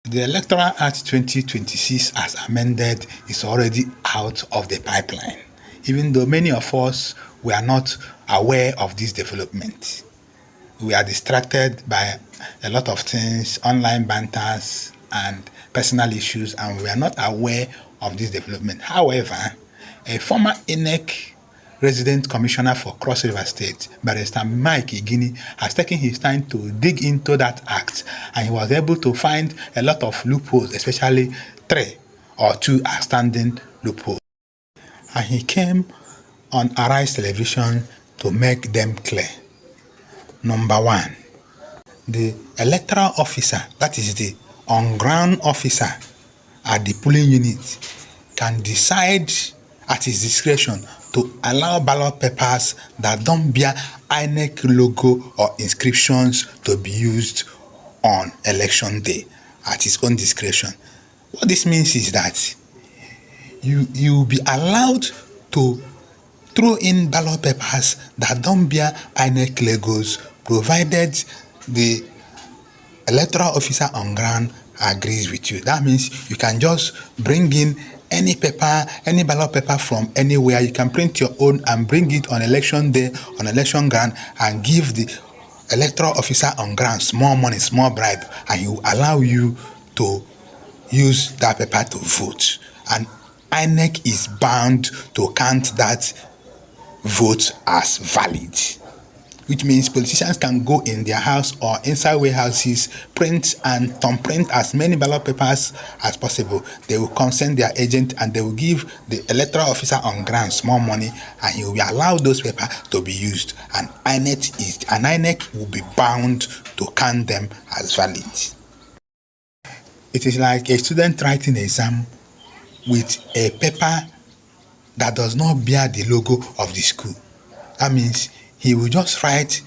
The Electoral Act 2026 as amended is already out of the pipeline, even though many of us were not aware of this development. We are distracted by a lot of things, online banters and personal issues, and we are not aware of this development. However, a former INEC resident commissioner for Cross River State, Barrister Mike Igini, has taken his time to dig into that act, and he was able to find a lot of loopholes, especially 3 or 2 outstanding loopholes. And he came on Arise Television to make them clear. Number 1, the electoral officer, that is the on-ground officer at the polling unit, can decide at his discretion to allow ballot papers that don't bear INEC logo or inscriptions to be used on election day at his own discretion. What this means is that you will be allowed to throw in ballot papers that don't bear INEC logos, provided the electoral officer on ground agrees with you. That means you can just bring in any paper, any ballot paper from anywhere. You can print your own and bring it on election day, on election ground, and give the electoral officer on ground small money, small bribe, and he will allow you to use that paper to vote. And INEC is bound to count that vote as valid, which means politicians can go in their house or inside warehouses, print and thumbprint as many ballot papers as possible. They will consent their agent and they will give the electoral officer on ground small money, and he will allow those papers to be used. And INEC will be bound to count them as valid. It is like a student writing an exam with a paper that does not bear the logo of the school. That means he will just write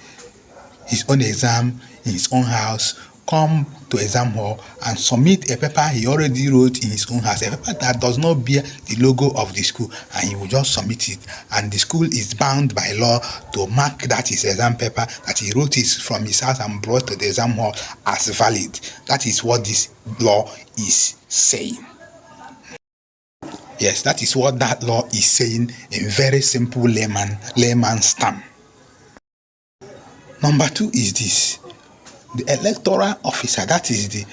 his own exam in his own house, come to exam hall and submit a paper he already wrote in his own house, a paper that does not bear the logo of the school, and he will just submit it, and the school is bound by law to mark that his exam paper that he wrote is from his house and brought to the exam hall as valid. That is what this law is saying. Yes, that is what that law is saying in very simple layman's term. Number 2 is this. The electoral officer, that is the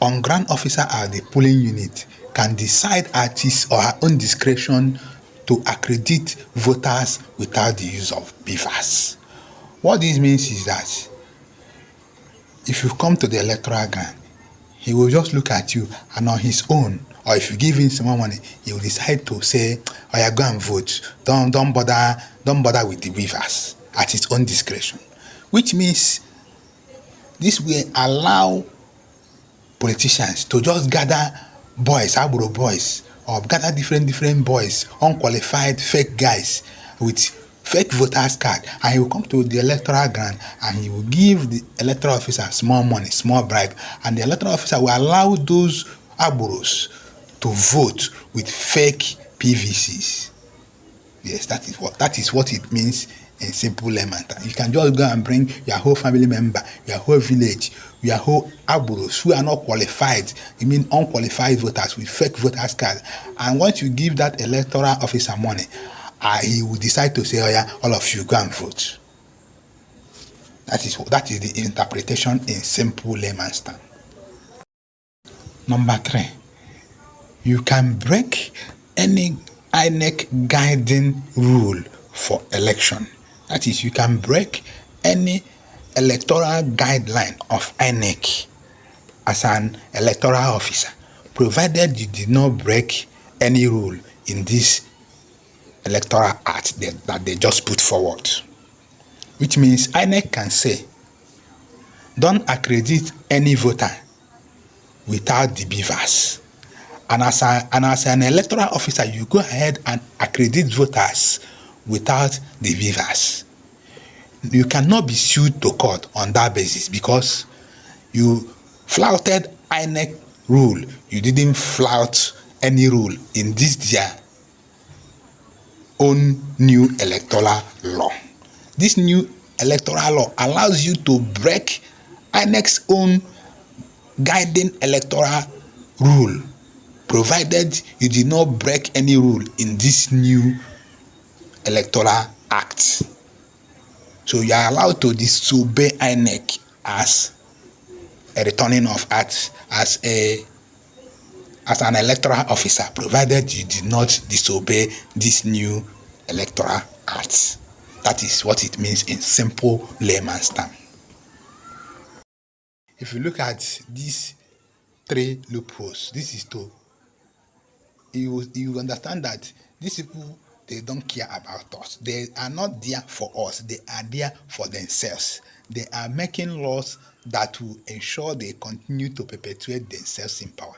on-ground officer at the polling unit, can decide at his or her own discretion to accredit voters without the use of beavers. What this means is that if you come to the electoral ground, he will just look at you, and on his own, or if you give him some more money, he will decide to say, "Oh yeah, go and vote. Don't bother with the beavers," at his own discretion. Which means this will allow politicians to just gather boys, Aburo boys, or gather different boys, unqualified fake guys with fake voters card, and he will come to the electoral ground and he will give the electoral officer small money, small bribe, and the electoral officer will allow those Aburos to vote with fake PVCs. Yes, that is what it means in simple layman. You can just go and bring your whole family member, your whole village, your whole Aburos who are not qualified, unqualified voters with fake voters card, and once you give that electoral officer money, he will decide to say, "Oh yeah, all of you go and vote." That is the interpretation in simple layman's term. Number 3, you can break any INEC guiding rule for election. That is, you can break any electoral guideline of INEC as an electoral officer, provided you did not break any rule in this Electoral Act that they just put forward. Which means INEC can say, don't accredit any voter without the beavers. And as an electoral officer, you go ahead and accredit voters without the beavers. You cannot be sued to court on that basis because you flouted INEC rule. You didn't flout any rule in this their own new electoral law. This new electoral law allows you to break INEC's own guiding electoral rule, provided you did not break any rule in this new Electoral Act. So you are allowed to disobey INEC as a returning of acts, as an electoral officer, provided you did not disobey this new Electoral Act. That is what it means in simple layman's term. If you look at these three loopholes, this is to you understand that these people, they don't care about us. They are not there for us. They are there for themselves. They are making laws that will ensure they continue to perpetuate themselves in power.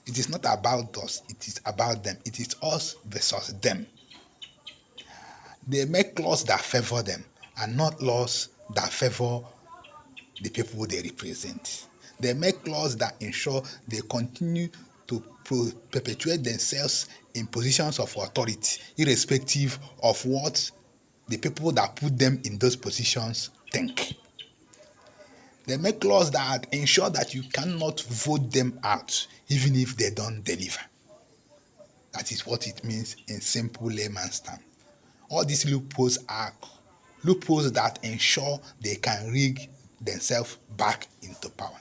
It is not about us, it is about them. It is us versus them. They make laws that favor them and not laws that favor the people they represent. They make laws that ensure they continue to perpetuate themselves in positions of authority, irrespective of what the people that put them in those positions think. They make laws that ensure that you cannot vote them out, even if they don't deliver. That is what it means in simple layman's terms. All these loopholes are loopholes that ensure they can rig themselves back into power.